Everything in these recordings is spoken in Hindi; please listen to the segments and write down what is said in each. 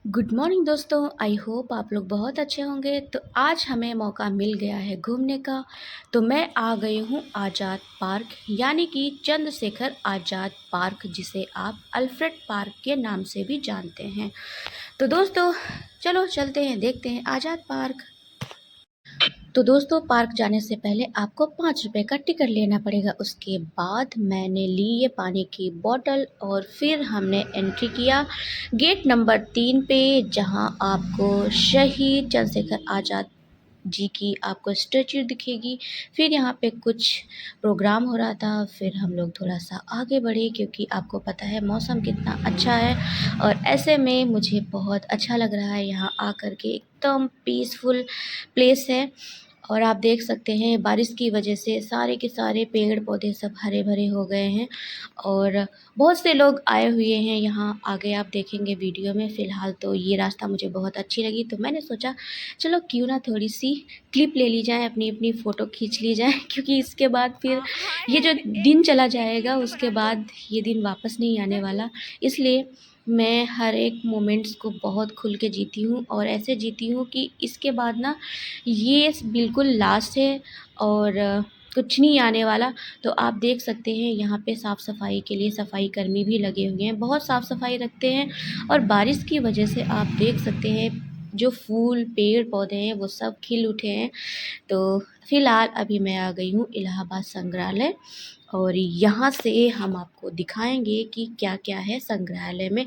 गुड मॉर्निंग दोस्तों। आई होप आप लोग बहुत अच्छे होंगे। तो आज हमें मौका मिल गया है घूमने का। तो मैं आ गई हूँ आज़ाद पार्क, यानी कि चंद्रशेखर आज़ाद पार्क, जिसे आप अल्फ्रेड पार्क के नाम से भी जानते हैं। तो दोस्तों चलो चलते हैं, देखते हैं आज़ाद पार्क। तो दोस्तों पार्क जाने से पहले आपको 5 रुपये का टिकट लेना पड़ेगा। उसके बाद मैंने ली ये पानी की बोतल और फिर हमने एंट्री किया गेट नंबर 3 पे, जहां आपको शहीद चंद्रशेखर आज़ाद जी की आपको स्टैचू दिखेगी। फिर यहाँ पे कुछ प्रोग्राम हो रहा था। फिर हम लोग थोड़ा सा आगे बढ़े, क्योंकि आपको पता है मौसम कितना अच्छा है और ऐसे में मुझे बहुत अच्छा लग रहा है यहाँ आकर के। एकदम पीसफुल प्लेस है। और आप देख सकते हैं बारिश की वजह से सारे के सारे पेड़ पौधे सब हरे भरे हो गए हैं और बहुत से लोग आए हुए हैं यहाँ। आगे आप देखेंगे वीडियो में। फ़िलहाल तो ये रास्ता मुझे बहुत अच्छी लगी, तो मैंने सोचा चलो क्यों ना थोड़ी सी क्लिप ले ली जाए, अपनी अपनी फ़ोटो खींच ली जाए क्योंकि इसके बाद फिर ये जो दिन चला जाएगा उसके बाद ये दिन वापस नहीं आने वाला। इसलिए मैं हर एक मोमेंट्स को बहुत खुल के जीती हूँ और ऐसे जीती हूँ कि इसके बाद ना ये बिल्कुल लास्ट है और कुछ नहीं आने वाला। तो आप देख सकते हैं यहाँ पे साफ़ सफाई के लिए सफाई कर्मी भी लगे हुए हैं, बहुत साफ़ सफाई रखते हैं। और बारिश की वजह से आप देख सकते हैं जो फूल पेड़ पौधे हैं वो सब खिल उठे हैं। तो फ़िलहाल अभी मैं आ गई हूँ इलाहाबाद संग्रहालय और यहाँ से हम आपको दिखाएंगे कि क्या क्या है संग्रहालय में।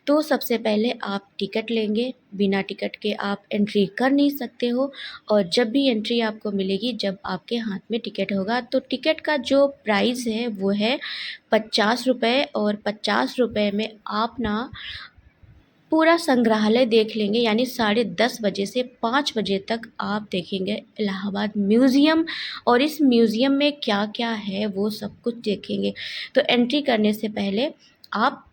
तो सबसे पहले आप टिकट लेंगे, बिना टिकट के आप एंट्री कर नहीं सकते हो। और जब भी एंट्री आपको मिलेगी, जब आपके हाथ में टिकट होगा, तो टिकट का जो प्राइस है वो है 50 रुपये। और 50 रुपये में आप ना पूरा संग्रहालय देख लेंगे, यानी 10:30 बजे से 5 बजे तक आप देखेंगे इलाहाबाद म्यूज़ियम। और इस म्यूज़ियम में क्या क्या है वो सब कुछ देखेंगे। तो एंट्री करने से पहले आप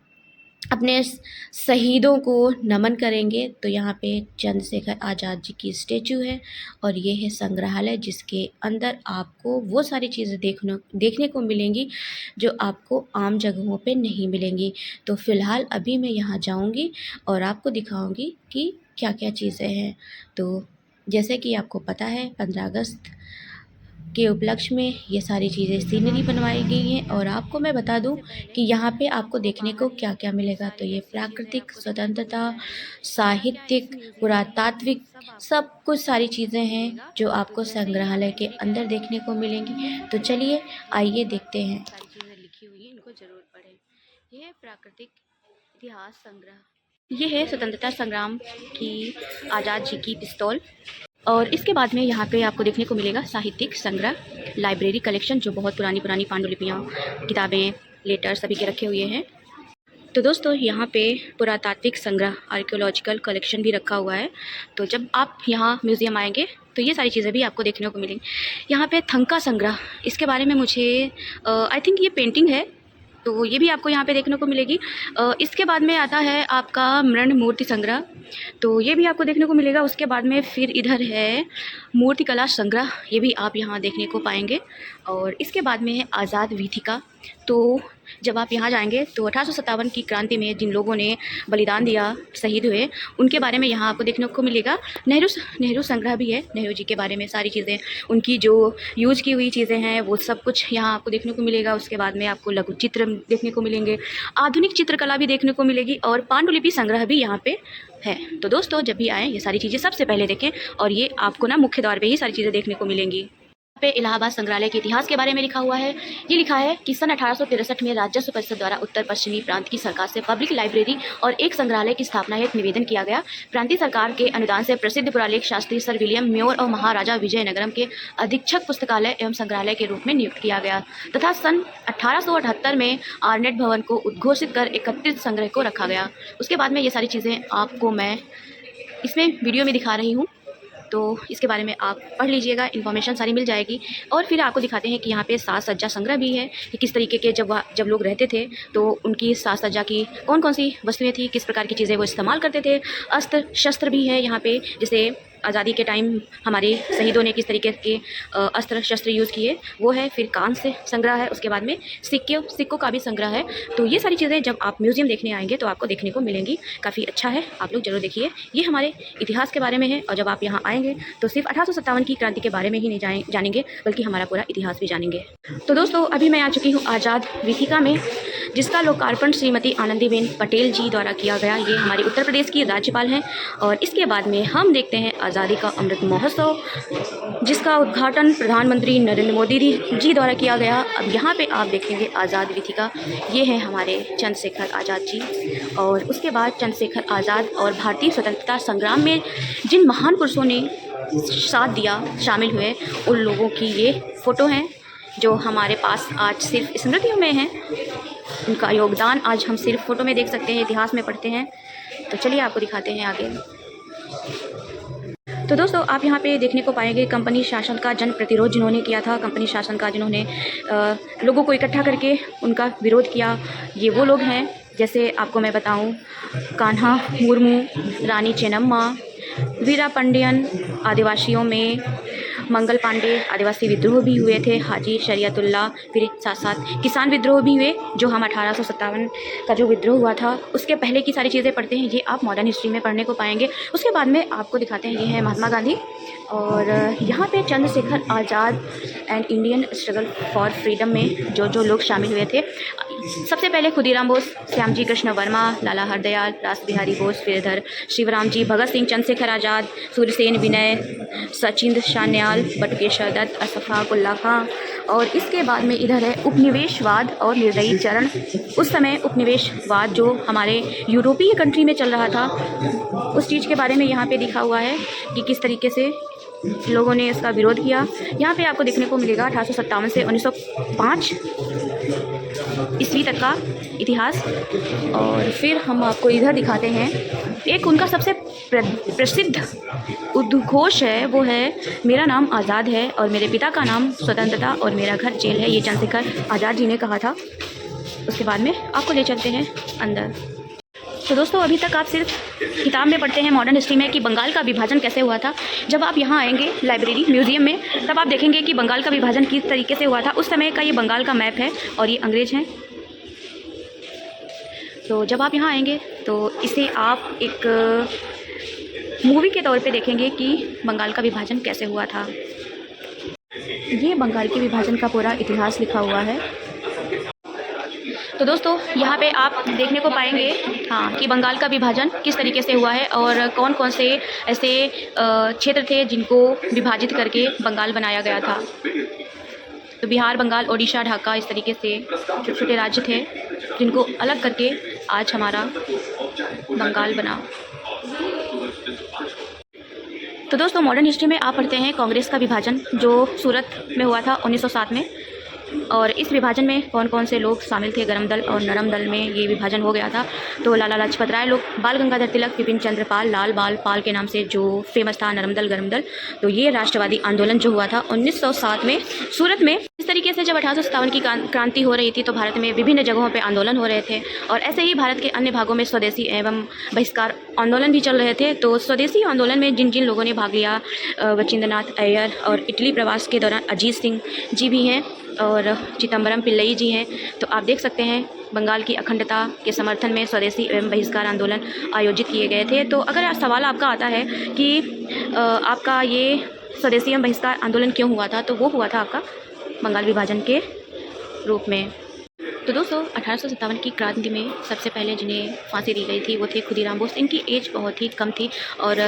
अपने शहीदों को नमन करेंगे। तो यहाँ पे चंद्रशेखर आज़ाद जी की स्टैचू है और ये है संग्रहालय, जिसके अंदर आपको वो सारी चीज़ें देखने को मिलेंगी जो आपको आम जगहों पे नहीं मिलेंगी। तो फ़िलहाल अभी मैं यहाँ जाऊँगी और आपको दिखाऊँगी कि क्या क्या चीज़ें हैं। तो जैसे कि आपको पता है 15 अगस्त के उपलक्ष्य में ये सारी चीज़ें सीनरी बनवाई गई हैं। और आपको मैं बता दूं कि यहाँ पे आपको देखने को क्या क्या मिलेगा। तो ये प्राकृतिक स्वतंत्रता, साहित्यिक, पुरातात्विक, सब कुछ सारी चीज़ें हैं जो आपको संग्रहालय के अंदर देखने को मिलेंगी। तो चलिए आइए देखते हैं। सारी चीज़ें लिखी हुई हैं, इनको ज़रूर पढ़ें। यह है प्राकृतिक इतिहास संग्रह। ये है स्वतंत्रता संग्राम की आज़ाद जी की पिस्तौल। और इसके बाद में यहाँ पे आपको देखने को मिलेगा साहित्यिक संग्रह, लाइब्रेरी कलेक्शन, जो बहुत पुरानी पुरानी पांडुलिपियाँ, किताबें, लेटर सभी के रखे हुए हैं। तो दोस्तों यहाँ पे पुरातात्विक संग्रह, आर्कियोलॉजिकल कलेक्शन भी रखा हुआ है। तो जब आप यहाँ म्यूज़ियम आएंगे तो ये सारी चीज़ें भी आपको देखने को मिलेंगी। यहाँ पे थंका संग्रह, इसके बारे में मुझे आई थिंक ये पेंटिंग है, तो ये भी आपको यहाँ पे देखने को मिलेगी। इसके बाद में आता है आपका मृण मूर्ति संग्रह, तो ये भी आपको देखने को मिलेगा। उसके बाद में फिर इधर है मूर्तिकला संग्रह, ये भी आप यहाँ देखने को पाएंगे। और इसके बाद में है आज़ाद वीथिका। तो जब आप यहाँ जाएंगे तो 1857 की क्रांति में जिन लोगों ने बलिदान दिया, शहीद हुए, उनके बारे में यहाँ आपको देखने को मिलेगा। नेहरू संग्रह भी है, नेहरू जी के बारे में सारी चीज़ें, उनकी जो यूज की हुई चीज़ें हैं वो सब कुछ यहाँ आपको देखने को मिलेगा। उसके बाद में आपको लघु चित्र देखने को मिलेंगे, आधुनिक चित्रकला भी देखने को मिलेगी और पांडुलिपि संग्रह भी यहाँ पे है। तो दोस्तों जब भी आएँ ये सारी चीज़ें सबसे पहले देखें और ये आपको ना मुख्य द्वार पे ही सारी चीज़ें देखने को मिलेंगी। पे इलाहाबाद संग्रहालय के इतिहास के बारे में लिखा हुआ है। ये लिखा है कि सन 1863 में राजस्व परिषद द्वारा उत्तर पश्चिमी प्रांत की सरकार से पब्लिक लाइब्रेरी और एक संग्रहालय की स्थापना हेतु एक निवेदन किया गया। प्रांतीय सरकार के अनुदान से प्रसिद्ध पुरालेख शास्त्री सर विलियम म्योर और महाराजा विजयनगरम के अधीक्षक पुस्तकालय एवं संग्रहालय के रूप में नियुक्त किया गया तथा सन 1878 में आर्नेट भवन को उद्घोषित कर एकत्रित संग्रह को रखा गया। उसके बाद में ये सारी चीज़ें आपको मैं इसमें वीडियो में दिखा रही हूँ, तो इसके बारे में आप पढ़ लीजिएगा, इन्फॉर्मेशन सारी मिल जाएगी। और फिर आपको दिखाते हैं कि यहाँ पे साज सज्जा संग्रह भी है कि किस तरीके के जब लोग रहते थे तो उनकी साज सज्जा की कौन कौन सी वस्तुएं थी, किस प्रकार की चीज़ें वो इस्तेमाल करते थे। अस्त्र शस्त्र भी है यहाँ पे, जैसे आज़ादी के टाइम हमारे शहीदों ने किस तरीके के अस्त्र शस्त्र यूज़ किए वो है। फिर कांस्य संग्रह है, उसके बाद में सिक्कों का भी संग्रह है। तो ये सारी चीज़ें जब आप म्यूज़ियम देखने आएंगे तो आपको देखने को मिलेंगी। काफ़ी अच्छा है, आप लोग ज़रूर देखिए। ये हमारे इतिहास के बारे में है और जब आप यहाँ आएंगे तो सिर्फ 1857 की क्रांति के बारे में ही नहीं जानेंगे बल्कि हमारा पूरा इतिहास भी जानेंगे। तो दोस्तों अभी मैं आ चुकी हूँ आज़ाद वीथिका में, जिसका लोकार्पण श्रीमती आनंदीबेन पटेल जी द्वारा किया गया। ये हमारे उत्तर प्रदेश की राज्यपाल हैं। और इसके बाद में हम देखते हैं आज़ादी का अमृत महोत्सव, जिसका उद्घाटन प्रधानमंत्री नरेंद्र मोदी जी द्वारा किया गया। अब यहाँ पे आप देखेंगे आज़ाद वीथिका, ये हैं हमारे चंद्रशेखर आज़ाद जी। और उसके बाद चंद्रशेखर आज़ाद और भारतीय स्वतंत्रता संग्राम में जिन महान पुरुषों ने साथ दिया, शामिल हुए, उन लोगों की ये फ़ोटो हैं जो हमारे पास आज सिर्फ स्मृतियों में हैं। उनका योगदान आज हम सिर्फ फ़ोटो में देख सकते हैं, इतिहास में पढ़ते हैं। तो चलिए आपको दिखाते हैं आगे। तो दोस्तों आप यहाँ पे देखने को पाएंगे कंपनी शासन का जन प्रतिरोध जिन्होंने किया था, कंपनी शासन का जिन्होंने लोगों को इकट्ठा करके उनका विरोध किया, ये वो लोग हैं। जैसे आपको मैं बताऊं, कान्हा मुर्मू, रानी चेन्नम्मा, वीरा पांडियन आदिवासियों में, मंगल पांडे आदिवासी विद्रोह भी हुए थे, हाजी शरीयतुल्लाह, फिर साथ साथ किसान विद्रोह भी हुए जो हम 1857 का जो विद्रोह हुआ था उसके पहले की सारी चीज़ें पढ़ते हैं। ये आप मॉडर्न हिस्ट्री में पढ़ने को पाएंगे। उसके बाद में आपको दिखाते हैं, ये है महात्मा गांधी और यहाँ पे Chandrashekhar Azad and Indian struggle for freedom में जो लोग शामिल हुए थे। सबसे पहले खुदीराम बोस, श्यामजी कृष्ण वर्मा, लाला हरदयाल, रास बिहारी बोस, फिरधर शिवराम जी, भगत सिंह, चंद्रशेखर आज़ाद, सूर्यसेन, विनय, सचिंद्र सान्याल, बटुकेश्वर दत्त, अशफाक उल्ला खां। और इसके बाद में इधर है उपनिवेशवाद और निर्दयी चरण। उस समय उपनिवेशवाद जो हमारे यूरोपीय कंट्री में चल रहा था, उस चीज़ के बारे में यहाँ पे लिखा हुआ है कि किस तरीके से लोगों ने इसका विरोध किया। यहाँ पे आपको देखने को मिलेगा 1857 से 1905 ईस्वी तक का इतिहास। और फिर हम आपको इधर दिखाते हैं, एक उनका सबसे प्रसिद्ध उद्घोष है, वो है मेरा नाम आज़ाद है और मेरे पिता का नाम स्वतंत्रता और मेरा घर जेल है। ये चंद्रशेखर आज़ाद जी ने कहा था। उसके बाद में आपको ले चलते हैं अंदर। तो दोस्तों अभी तक आप सिर्फ किताब में पढ़ते हैं मॉडर्न हिस्ट्री में कि बंगाल का विभाजन कैसे हुआ था। जब आप यहाँ आएंगे लाइब्रेरी म्यूज़ियम में, तब आप देखेंगे कि बंगाल का विभाजन किस तरीके से हुआ था। उस समय का ये बंगाल का मैप है और ये अंग्रेज़ हैं। तो जब आप यहाँ आएंगे तो इसे आप एक मूवी के तौर पे देखेंगे कि बंगाल का विभाजन कैसे हुआ था। ये बंगाल के विभाजन का पूरा इतिहास लिखा हुआ है। तो दोस्तों यहाँ पे आप देखने को पाएंगे कि बंगाल का विभाजन किस तरीके से हुआ है और कौन कौन से ऐसे क्षेत्र थे जिनको विभाजित करके बंगाल बनाया गया था। तो बिहार, बंगाल, ओडिशा, ढाका, इस तरीके से छोटे छोटे राज्य थे जिनको अलग करके आज हमारा बंगाल बना। तो दोस्तों मॉडर्न हिस्ट्री में आप पढ़ते हैं कांग्रेस का विभाजन जो सूरत में हुआ था 1907 में। और इस विभाजन में कौन कौन से लोग शामिल थे, गरम दल और नरम दल में ये विभाजन हो गया था। तो लाला लाजपत राय लोग, बाल गंगाधर तिलक, विपिन चंद्र पाल, लाल बाल पाल के नाम से जो फेमस था, नरम दल, गरम दल। तो ये राष्ट्रवादी आंदोलन जो हुआ था 1907 में सूरत में। इस तरीके से जब 1857 की क्रांति हो रही थी तो भारत में विभिन्न जगहों पर आंदोलन हो रहे थे और ऐसे ही भारत के अन्य भागों में स्वदेशी एवं बहिष्कार आंदोलन भी चल रहे थे। तो स्वदेशी आंदोलन में जिन जिन लोगों ने भाग लिया, बचिंद्रनाथ अय्यर और इटली प्रवास के दौरान अजीत सिंह जी भी हैं और चिदम्बरम पिल्लई जी हैं। तो आप देख सकते हैं बंगाल की अखंडता के समर्थन में स्वदेशी एवं बहिष्कार आंदोलन आयोजित किए गए थे। तो अगर सवाल आपका आता है कि आपका ये स्वदेशी एवं बहिष्कार आंदोलन क्यों हुआ था, तो वो हुआ था आपका बंगाल विभाजन के रूप में। तो दोस्तों 1857 की क्रांति में सबसे पहले जिन्हें फांसी दी गई थी वो थे खुदीराम बोस। इनकी एज बहुत ही कम थी और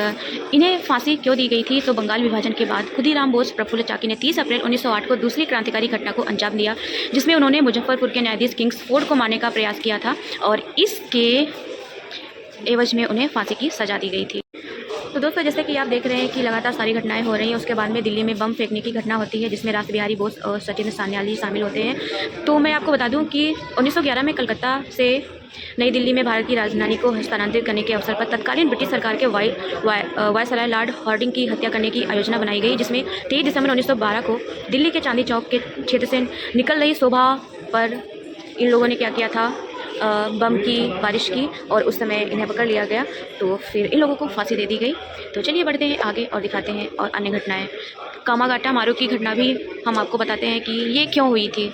इन्हें फांसी क्यों दी गई थी, तो बंगाल विभाजन के बाद खुदीराम बोस प्रफुल्ल चाकी ने 30 अप्रैल 1908 को दूसरी क्रांतिकारी घटना को अंजाम दिया, जिसमें उन्होंने मुजफ्फरपुर के न्यायाधीश किंग्सफोर्ड को मारने का प्रयास किया था और इसके एवज में उन्हें फांसी की सज़ा दी गई थी। तो दोस्तों जैसे कि आप देख रहे हैं कि लगातार सारी घटनाएं हो रही हैं। उसके बाद में दिल्ली में बम फेंकने की घटना होती है जिसमें रास बिहारी बोस और सचिंद्र सान्याल जी शामिल होते हैं। तो मैं आपको बता दूं कि 1911 में कलकत्ता से नई दिल्ली में भारत की राजधानी को हस्तांतरित करने के अवसर पर तत्कालीन ब्रिटिश सरकार के वायसराय लॉर्ड हार्डिंग की हत्या करने की योजना बनाई गई, जिसमें 23 दिसंबर 1912 को दिल्ली के चांदी चौक के क्षेत्र से निकल रही शोभा पर इन लोगों ने क्या किया था, बम की बारिश की और उस समय इन्हें पकड़ लिया गया, तो फिर इन लोगों को फांसी दे दी गई। तो चलिए बढ़ते हैं आगे और दिखाते हैं और अन्य घटनाएं। कामागाटा मारू की घटना भी हम आपको बताते हैं कि ये क्यों हुई थी।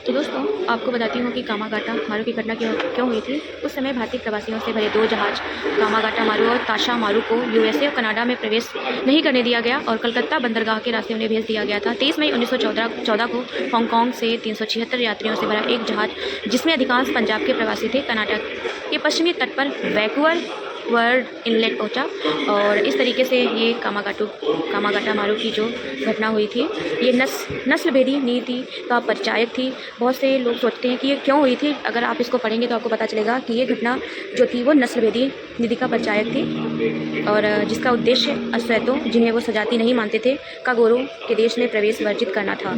तो दोस्तों आपको बताती हूँ कि कामागाटा मारू की घटना क्यों हुई थी। उस समय भारतीय प्रवासियों से भरे 2 जहाज कामागाटा मारू और ताशा मारू को यूएसए और कनाडा में प्रवेश नहीं करने दिया गया और कलकत्ता बंदरगाह के रास्ते उन्हें भेज दिया गया था। 23 मई 1914 को हांगकांग से 376 यात्रियों से भरा एक जहाज, जिसमें अधिकांश पंजाब के प्रवासी थे, कर्नाटक के पश्चिमी तट पर वैंकूवर वर्ल्ड इनलेट पहुंचा। और इस तरीके से ये कामागाटा मारू की जो घटना हुई थी, ये नस्लभेदी नीति का परिचायक थी। बहुत से लोग सोचते हैं कि ये क्यों हुई थी। अगर आप इसको पढ़ेंगे तो आपको पता चलेगा कि ये घटना जो थी वो नस्लभेदी नीति का परिचायक थी और जिसका उद्देश्य अश्वेतों, जिन्हें वो सजाती नहीं मानते थे, का गौरव के देश में प्रवेश वर्जित करना था।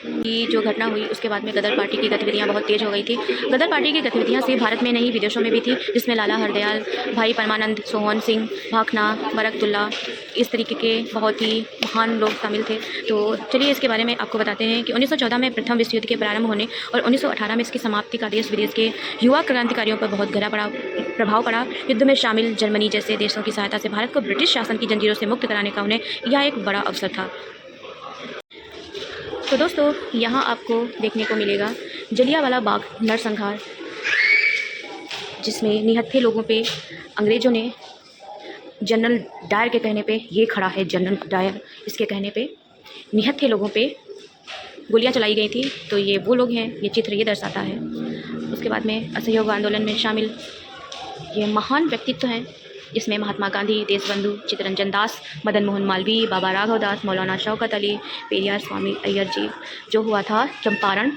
की जो घटना हुई उसके बाद में गदर पार्टी की गतिविधियां बहुत तेज हो गई थी। गदर पार्टी की गतिविधियां सिर्फ भारत में नहीं विदेशों में भी थी, जिसमें लाला हरदयाल, भाई परमानंद, सोहन सिंह, भाखना, बरकतुल्ला, इस तरीके के बहुत ही महान लोग शामिल थे। तो चलिए इसके बारे में आपको बताते हैं कि 1914 में प्रथम विश्व युद्ध के प्रारंभ होने और 1918 में इसकी समाप्ति का देश विदेश के युवा क्रांतिकारियों पर बहुत गहरा प्रभाव पड़ा। युद्ध में शामिल जर्मनी जैसे देशों की सहायता से भारत को ब्रिटिश शासन की जंजीरों से मुक्त कराने का उन्हें यह एक बड़ा अवसर था। तो दोस्तों यहाँ आपको देखने को मिलेगा जलियांवाला बाग नरसंहार, जिसमें निहत्थे लोगों पे अंग्रेज़ों ने जनरल डायर के कहने पे, ये खड़ा है जनरल डायर, इसके कहने पे निहत्थे लोगों पे गोलियां चलाई गई थी। तो ये वो लोग हैं, ये चित्र ये दर्शाता है। उसके बाद में असहयोग आंदोलन में शामिल ये महान व्यक्तित्व हैं, जिसमें महात्मा गांधी, देशबंधु चित्तरंजन दास, मदन मोहन मालवीय, बाबा राघव दास, मौलाना शौकत अली, पेरियार स्वामी अय्यर जी। जो हुआ था चंपारण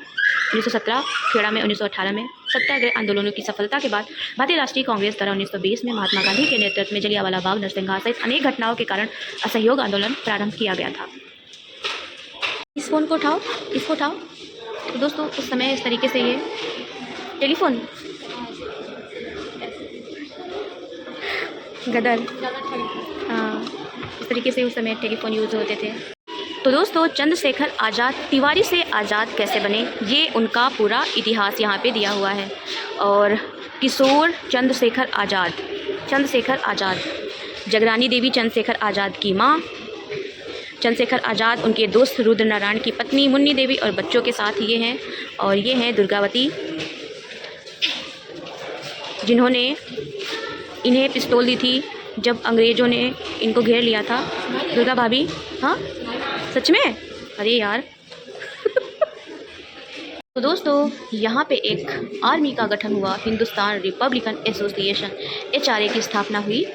1917, खेड़ा में 1918 में सत्याग्रह आंदोलनों की सफलता के बाद भारतीय राष्ट्रीय कांग्रेस द्वारा 1920 में महात्मा गांधी के नेतृत्व में जलियांवाला बाग नरसंहार सहित अनेक घटनाओं के कारण असहयोग आंदोलन प्रारंभ किया गया था। इस फ़ोन को उठाओ, इसको उठाओ। तो दोस्तों उस समय इस तरीके से ये टेलीफोन गदर, हाँ, इस तरीके से उस समय टेलीफोन यूज़ होते थे। तो दोस्तों चंद्रशेखर आज़ाद तिवारी से आज़ाद कैसे बने, ये उनका पूरा इतिहास यहाँ पे दिया हुआ है। और किशोर चंद्रशेखर आज़ाद, जगरानी देवी चंद्रशेखर आज़ाद की माँ, चंद्रशेखर आज़ाद उनके दोस्त रुद्र नारायण की पत्नी मुन्नी देवी और बच्चों के साथ ये हैं। और ये हैं दुर्गावती, जिन्होंने इन्हें पिस्तौल दी थी जब अंग्रेज़ों ने इनको घेर लिया था। दुर्गा भाभी, हाँ सच में, अरे यार तो दोस्तों यहाँ पे एक आर्मी का गठन हुआ, हिंदुस्तान रिपब्लिकन एसोसिएशन HRA की स्थापना हुई,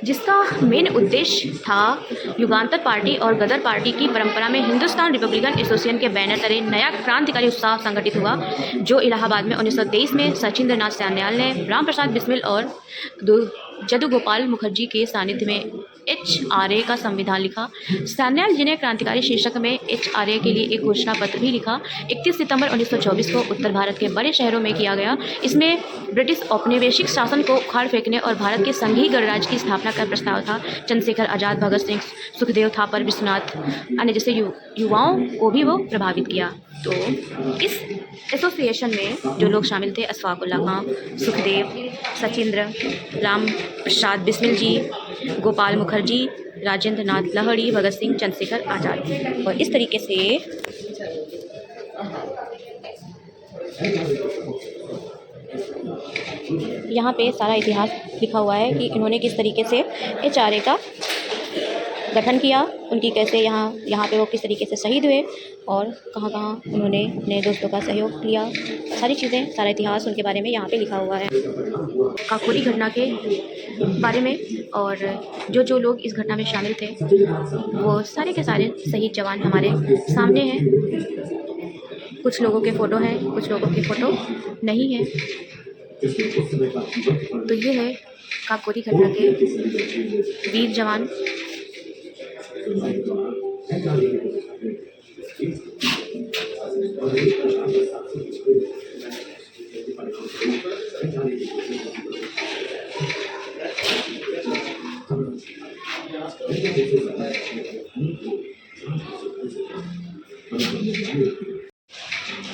जिसका मेन उद्देश्य था युगांतर पार्टी और गदर पार्टी की परंपरा में हिंदुस्तान रिपब्लिकन एसोसिएशन के बैनर तले नया क्रांतिकारी उत्साह संगठित हुआ, जो इलाहाबाद में 1923 में सचिंद्र नाथ सान्याल ने राम प्रसाद बिस्मिल और जदु गोपाल मुखर्जी के सानिध्य में HRA का संविधान लिखा। सान्याल जी ने क्रांतिकारी शीर्षक में HRA के लिए एक घोषणा पत्र भी लिखा। 31 सितंबर 1924 को उत्तर भारत के बड़े शहरों में किया गया। इसमें ब्रिटिश औपनिवेशिक शासन को उखाड़ फेंकने और भारत के संघीय गणराज्य की स्थापना का प्रस्ताव था। चंद्रशेखर आज़ाद, भगत सिंह, सुखदेव थापर, विश्वनाथ अन्य जैसे युवाओं को भी वो प्रभावित किया। तो इस एसोसिएशन में जो लोग शामिल थे, अशफाक उल्लाह खां, सुखदेव, सचिंद्र, राम प्रसाद बिस्मिल जी, गोपाल मुखर्जी, राजेंद्र नाथ लाहिड़ी, भगत सिंह, चंद्रशेखर आज़ाद। और इस तरीके से यहाँ पे सारा इतिहास लिखा हुआ है कि इन्होंने किस तरीके से HRA का गठन किया, उनकी कैसे यहाँ पे वो किस तरीके से शहीद हुए और कहाँ उन्होंने अपने दोस्तों का सहयोग लिया। सारी चीज़ें, सारा इतिहास उनके बारे में यहाँ पे लिखा हुआ है, काकोरी घटना के बारे में। और जो लोग इस घटना में शामिल थे वो सारे के सारे शहीद जवान हमारे सामने हैं। कुछ लोगों के फ़ोटो हैं, कुछ लोगों के फ़ोटो नहीं हैं। तो ये है काकोरी घटना के वीर जवान।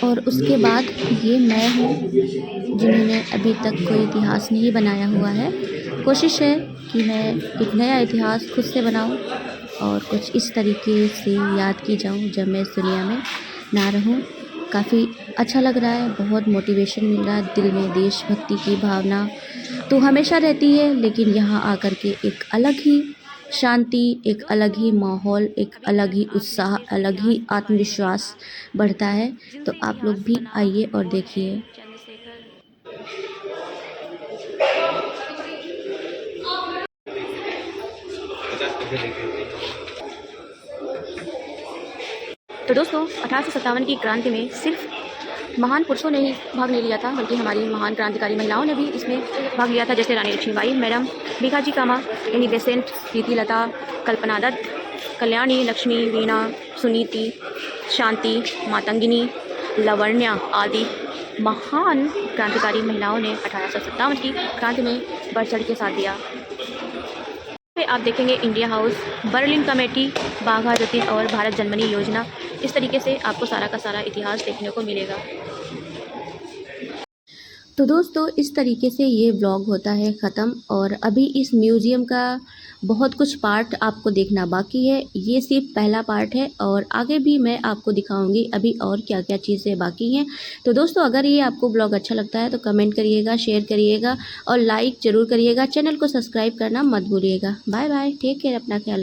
और उसके बाद ये मैं हूँ, जिन्होंने अभी तक कोई इतिहास नहीं बनाया हुआ है। कोशिश है कि मैं एक नया इतिहास खुद से बनाऊं और कुछ इस तरीके से याद की जाऊं जब मैं इस दुनिया में ना रहूं। काफ़ी अच्छा लग रहा है, बहुत मोटिवेशन मिल रहा है, दिल में देशभक्ति की भावना तो हमेशा रहती है, लेकिन यहाँ आकर के एक अलग ही शांति, एक अलग ही माहौल, एक अलग ही उत्साह, अलग ही आत्मविश्वास बढ़ता है। तो आप लोग भी आइए और देखिए। तो दोस्तों 1857 की क्रांति में सिर्फ महान पुरुषों ने ही भाग नहीं लिया था, बल्कि हमारी महान क्रांतिकारी महिलाओं ने भी इसमें भाग लिया था, जैसे रानी लक्ष्मीबाई, मैडम भीखाजी कामा, एनी बेसेंट, प्रीति लता, कल्पना दत्त, कल्याणी, लक्ष्मी, वीणा, सुनीति, शांति, मातंगिनी, लावण्या आदि महान क्रांतिकारी महिलाओं ने 1857 की क्रांति में बढ़ चढ़ के साथ दिया। आप देखेंगे इंडिया हाउस, बर्लिन कमेटी, बाघा जतीन और भारत जर्मनी योजना। इस तरीके से आपको सारा का सारा इतिहास देखने को मिलेगा। तो दोस्तों इस तरीके से ये व्लॉग होता है ख़त्म, और अभी इस म्यूज़ियम का बहुत कुछ पार्ट आपको देखना बाकी है। ये सिर्फ पहला पार्ट है और आगे भी मैं आपको दिखाऊंगी अभी और क्या क्या चीज़ें बाकी हैं। तो दोस्तों अगर ये आपको ब्लॉग अच्छा लगता है तो कमेंट करिएगा, शेयर करिएगा और लाइक ज़रूर करिएगा। चैनल को सब्सक्राइब करना मत भूलिएगा। बाय बाय, टेक केयर, अपना ख्याल रखिए।